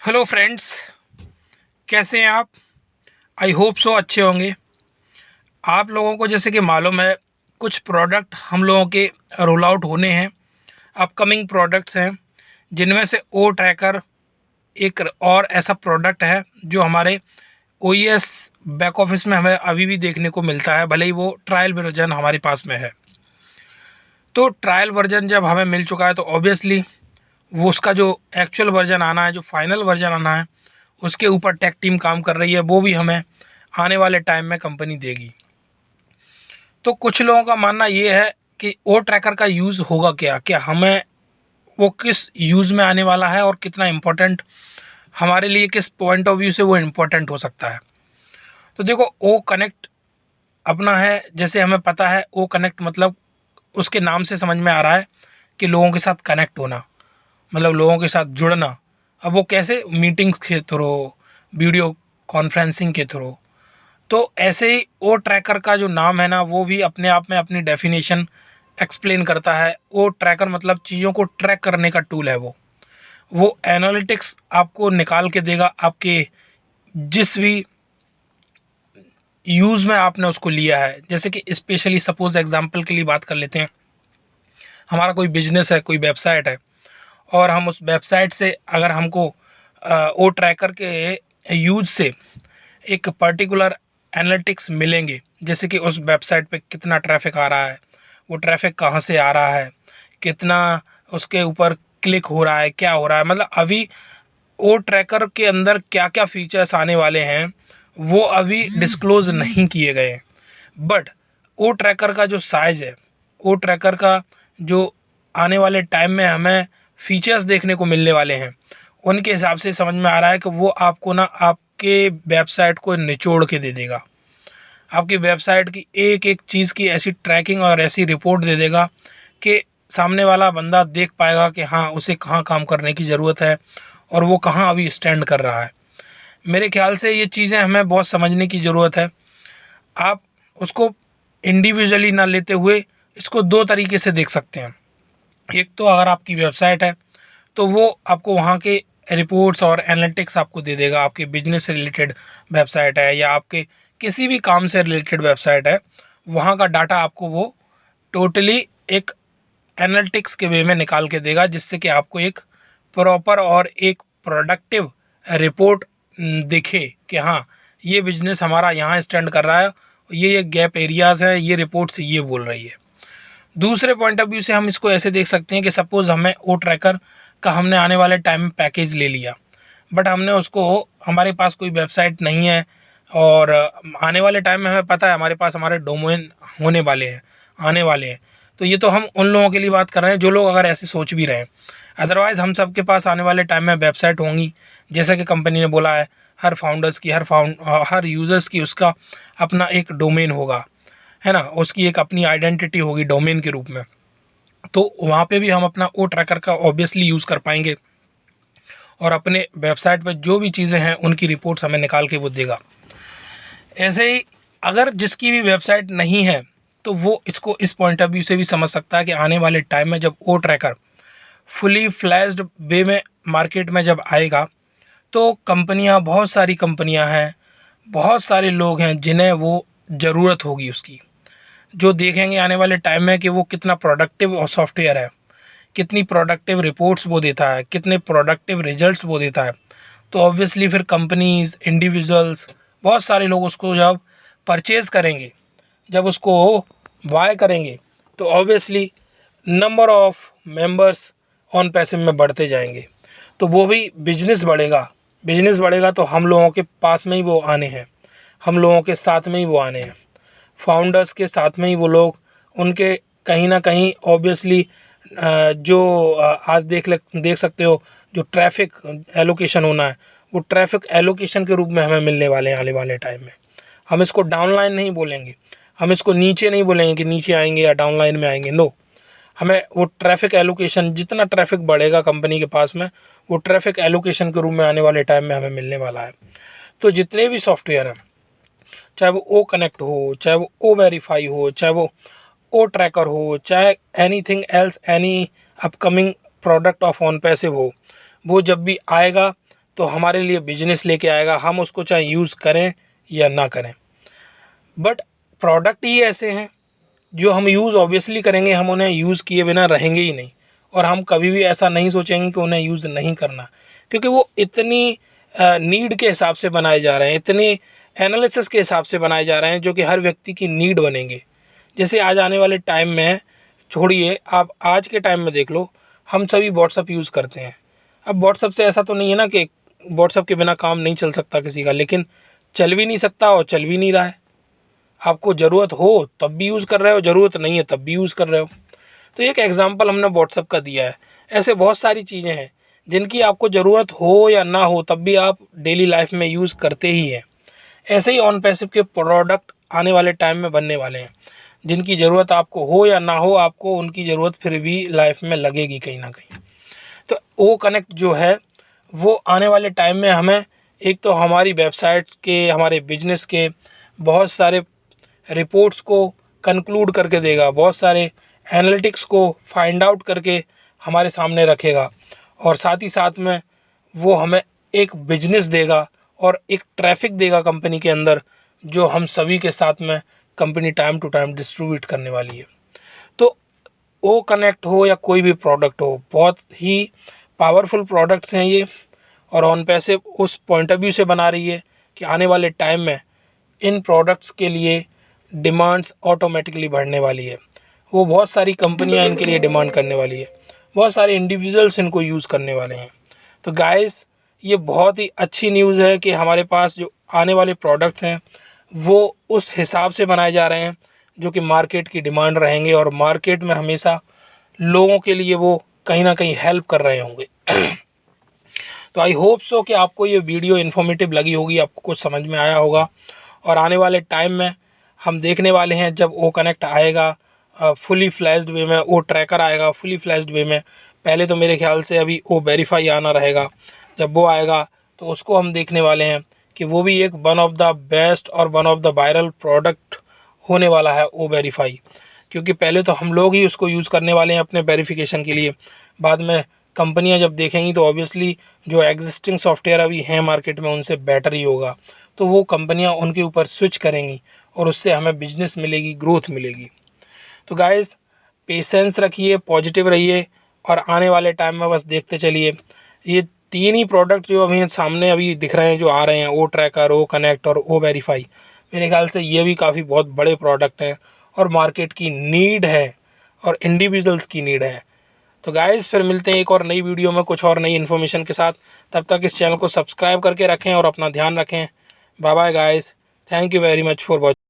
Hello friends, कैसे हैं आप? आई होप सो अच्छे होंगे। आप लोगों को जैसे कि मालूम है, कुछ प्रोडक्ट हम लोगों के रोल आउट होने हैं। अपकमिंग प्रोडक्ट्स हैं, जिनमें से ओ ट्रैकर एक और ऐसा प्रोडक्ट है जो हमारे ओईएस बैक ऑफिस में हमें अभी भी देखने को मिलता है, भले ही वो ट्रायल वर्जन हमारे पास में है। तो ट्रायल वर्जन जब हमें मिल चुका है तो ऑब्वियसली वो उसका जो एक्चुअल वर्जन आना है, जो फाइनल वर्जन आना है, उसके ऊपर टेक टीम काम कर रही है। वो भी हमें आने वाले टाइम में कंपनी देगी। तो कुछ लोगों का मानना ये है कि ओ ट्रैकर का यूज़ होगा क्या, क्या हमें वो किस यूज़ में आने वाला है और कितना इम्पोर्टेंट हमारे लिए, किस पॉइंट ऑफ व्यू से वो इम्पोर्टेंट हो सकता है। तो देखो, ओ कनेक्ट अपना है, जैसे हमें पता है ओ कनेक्ट मतलब उसके नाम से समझ में आ रहा है कि लोगों के साथ कनेक्ट होना, मतलब लोगों के साथ जुड़ना। अब वो कैसे? मीटिंग्स के थ्रू, वीडियो कॉन्फ्रेंसिंग के थ्रू। तो ऐसे ही ओ ट्रैकर का जो नाम है ना, वो भी अपने आप में अपनी डेफिनेशन एक्सप्लेन करता है। ओ ट्रैकर मतलब चीज़ों को ट्रैक करने का टूल है। वो एनालिटिक्स आपको निकाल के देगा, आपके जिस भी यूज़ में आपने उसको लिया है। जैसे कि स्पेशली सपोज एग्जांपल के लिए बात कर लेते हैं, हमारा कोई बिजनेस है, कोई वेबसाइट है, और हम उस वेबसाइट से अगर हमको ओ ट्रैकर के यूज से एक पर्टिकुलर एनालिटिक्स मिलेंगे, जैसे कि उस वेबसाइट पे कितना ट्रैफिक आ रहा है, वो ट्रैफिक कहाँ से आ रहा है, कितना उसके ऊपर क्लिक हो रहा है, क्या हो रहा है, मतलब अभी ओ ट्रैकर के अंदर क्या क्या फीचर्स आने वाले हैं वो अभी डिस्क्लोज नहीं किए गए हैं। बट ओ ट्रैकर का जो साइज है, ओ ट्रैकर का जो आने वाले टाइम में हमें फीचर्स देखने को मिलने वाले हैं, उनके हिसाब से समझ में आ रहा है कि वो आपको ना आपके वेबसाइट को निचोड़ के दे देगा। आपकी वेबसाइट की एक एक चीज़ की ऐसी ट्रैकिंग और ऐसी रिपोर्ट दे देगा कि सामने वाला बंदा देख पाएगा कि हाँ, उसे कहाँ काम करने की ज़रूरत है और वो कहाँ अभी स्टैंड कर रहा है। मेरे ख्याल से ये चीज़ें हमें बहुत समझने की ज़रूरत है। आप उसको इंडिविजुअली ना लेते हुए इसको दो तरीके से देख सकते हैं। एक तो अगर आपकी वेबसाइट है तो वो आपको वहाँ के रिपोर्ट्स और एनालिटिक्स आपको दे देगा। आपके बिजनेस से रिलेटेड वेबसाइट है या आपके किसी भी काम से रिलेटेड वेबसाइट है, वहाँ का डाटा आपको वो टोटली एक एनालिटिक्स के वे में निकाल के देगा, जिससे कि आपको एक प्रॉपर और एक प्रोडक्टिव रिपोर्ट दिखे कि हाँ, ये बिजनेस हमारा यहाँ स्टैंड कर रहा है, ये गैप एरियाज़ हैं, ये रिपोर्ट से ये बोल रही है। दूसरे पॉइंट ऑफ व्यू से हम इसको ऐसे देख सकते हैं कि सपोज़ हमें ओ ट्रैकर का हमने आने वाले टाइम में पैकेज ले लिया, बट हमने उसको, हमारे पास कोई वेबसाइट नहीं है और आने वाले टाइम में हमें पता है हमारे पास हमारे डोमेन होने वाले हैं, आने वाले हैं। तो ये तो हम उन लोगों के लिए बात कर रहे हैं जो लोग अगर ऐसे सोच भी रहे हैं। अदरवाइज़ हम सब के पास आने वाले टाइम में वेबसाइट होंगी, जैसा कि कंपनी ने बोला है, हर फाउंडर्स की, हर यूज़र्स की उसका अपना एक डोमेन होगा, है ना, उसकी एक अपनी आइडेंटिटी होगी डोमेन के रूप में। तो वहाँ पे भी हम अपना ओ ट्रैकर का ऑब्वियसली यूज़ कर पाएंगे और अपने वेबसाइट पर जो भी चीज़ें हैं उनकी रिपोर्ट्स हमें निकाल के वो देगा। ऐसे ही अगर जिसकी भी वेबसाइट नहीं है तो वो इसको इस पॉइंट ऑफ व्यू से भी समझ सकता है कि आने वाले टाइम में जब ओ ट्रैकर फुली फ्लैश्ड वे में मार्केट में जब आएगा, तो कंपनियां, बहुत सारी कंपनियां हैं, बहुत सारे लोग हैं जिन्हें वो ज़रूरत होगी उसकी, जो देखेंगे आने वाले टाइम में कि वो कितना प्रोडक्टिव और सॉफ्टवेयर है, कितनी प्रोडक्टिव रिपोर्ट्स वो देता है, कितने प्रोडक्टिव रिजल्ट्स वो देता है। तो ऑब्वियसली फिर कंपनीज, इंडिविजुअल्स, बहुत सारे लोग उसको जब परचेज़ करेंगे, जब उसको बाय करेंगे, तो obviously number of members on passive में बढ़ते जाएंगे। तो वो भी बिजनेस बढ़ेगा, बिजनेस बढ़ेगा तो हम लोगों के पास में ही वो आने हैं, हम लोगों के साथ में ही वो आने हैं, फाउंडर्स के साथ में ही वो लोग, उनके कहीं ना कहीं ऑब्वियसली जो आज देख सकते हो जो ट्रैफिक एलोकेशन होना है, वो ट्रैफिक एलोकेशन के रूप में हमें मिलने वाले हैं आने वाले टाइम में। हम इसको डाउनलाइन नहीं बोलेंगे, हम इसको नीचे नहीं बोलेंगे कि नीचे आएंगे या डाउनलाइन में आएंगे, नो। हमें वो ट्रैफिक एलोकेशन, जितना ट्रैफिक बढ़ेगा कंपनी के पास में, वो ट्रैफिक एलोकेशन के रूप में आने वाले टाइम में हमें मिलने वाला है। तो जितने भी सॉफ्टवेयर हैं, चाहे वो ओ कनेक्ट हो, चाहे वो ओ वेरीफाई हो, चाहे वो ओ ट्रैकर हो, चाहे anything else, any upcoming product of on passive हो, वो जब भी आएगा तो हमारे लिए बिजनेस लेके आएगा, हम उसको चाहे यूज़ करें या ना करें। बट प्रोडक्ट ही ऐसे हैं जो हम यूज़ ऑब्वियसली करेंगे, हम उन्हें यूज़ किए बिना रहेंगे ही नहीं। और हम कभी भी ऐसा नहीं सोचेंगे कि उन्हें यूज़ नहीं करना, क्योंकि वो इतनी नीड के हिसाब से बनाए जा रहे हैं, इतनी एनालिसिस के हिसाब से बनाए जा रहे हैं जो कि हर व्यक्ति की नीड बनेंगे। जैसे आज आने वाले टाइम में, छोड़िए आप आज के टाइम में देख लो, हम सभी व्हाट्सअप यूज़ करते हैं। अब व्हाट्सअप से ऐसा तो नहीं है ना कि व्हाट्सअप के बिना काम नहीं चल सकता किसी का, लेकिन चल भी नहीं सकता और चल भी नहीं रहा है। आपको ज़रूरत हो तब भी यूज़ कर रहे हो, ज़रूरत नहीं है तब भी यूज़ कर रहे हो। तो एक एग्जांपल हमने व्हाट्सअप का दिया है। ऐसे बहुत सारी चीज़ें हैं जिनकी आपको ज़रूरत हो या ना हो तब भी आप डेली लाइफ में यूज़ करते ही हैं। ऐसे ही ऑन पैसिव के प्रोडक्ट आने वाले टाइम में बनने वाले हैं, जिनकी ज़रूरत आपको हो या ना हो, आपको उनकी ज़रूरत फिर भी लाइफ में लगेगी कहीं ना कहीं। तो ओ कनेक्ट जो है वो आने वाले टाइम में हमें एक तो हमारी वेबसाइट के, हमारे बिजनेस के बहुत सारे रिपोर्ट्स को कंक्लूड करके देगा, बहुत सारे एनालिटिक्स को फाइंड आउट करके हमारे सामने रखेगा, और साथ ही साथ में वो हमें एक बिजनेस देगा और एक ट्रैफिक देगा कंपनी के अंदर, जो हम सभी के साथ में company time to time distribute करने वाली है। तो ओ कनेक्ट हो या कोई भी प्रोडक्ट हो, बहुत ही पावरफुल प्रोडक्ट्स हैं ये, और ऑन पैसिव उस पॉइंट ऑफ व्यू से बना रही है कि आने वाले टाइम में इन प्रोडक्ट्स के लिए डिमांड्स ऑटोमेटिकली बढ़ने वाली है। वो बहुत सारी कंपनियां इनके लिए डिमांड करने वाली है, बहुत सारे इंडिविजुअल्स इनको यूज़ करने वाले हैं। तो गाइस, ये बहुत ही अच्छी न्यूज़ है कि हमारे पास जो आने वाले प्रोडक्ट्स हैं वो उस हिसाब से बनाए जा रहे हैं जो कि मार्केट की डिमांड रहेंगे, और मार्केट में हमेशा लोगों के लिए वो कहीं ना कहीं हेल्प कर रहे होंगे। तो आई होप सो कि आपको ये वीडियो इन्फॉर्मेटिव लगी होगी, आपको कुछ समझ में आया होगा। और आने वाले टाइम में हम देखने वाले हैं जब ओ कनेक्ट आएगा फुली फ्लैश्ड वे में, ओ ट्रैकर आएगा फुली फ्लैश्ड वे में। पहले तो मेरे ख्याल से अभी ओ वेरीफाई आना रहेगा, जब वो आएगा तो उसको हम देखने वाले हैं कि वो भी एक वन ऑफ द बेस्ट और one of the viral product होने वाला है ओ वेरीफाई। क्योंकि पहले तो हम लोग ही उसको यूज़ करने वाले हैं अपने वेरिफिकेशन के लिए, बाद में कंपनियां जब देखेंगी तो ऑब्वियसली जो एग्जिस्टिंग सॉफ्टवेयर अभी हैं मार्केट में उनसे बेटर ही होगा, तो वो कंपनियां उनके ऊपर स्विच करेंगी और उससे हमें बिजनेस मिलेगी, ग्रोथ मिलेगी। तो गाइस, पेशेंस रखिए, पॉजिटिव रहिए, और आने वाले टाइम में बस देखते चलिए। ये तीन ही प्रोडक्ट जो अभी सामने अभी दिख रहे हैं, जो आ रहे हैं, ओ ट्रैकर, ओ कनेक्ट और ओ वेरीफाई, मेरे ख्याल से ये भी काफ़ी बहुत बड़े प्रोडक्ट हैं और मार्केट की नीड है और इंडिविजुअल्स की नीड है। तो गाइस, फिर मिलते हैं एक और नई वीडियो में कुछ और नई इन्फॉर्मेशन के साथ। तब तक इस चैनल को सब्सक्राइब करके रखें और अपना ध्यान रखें। Bye bye guys, thank you very much for watching.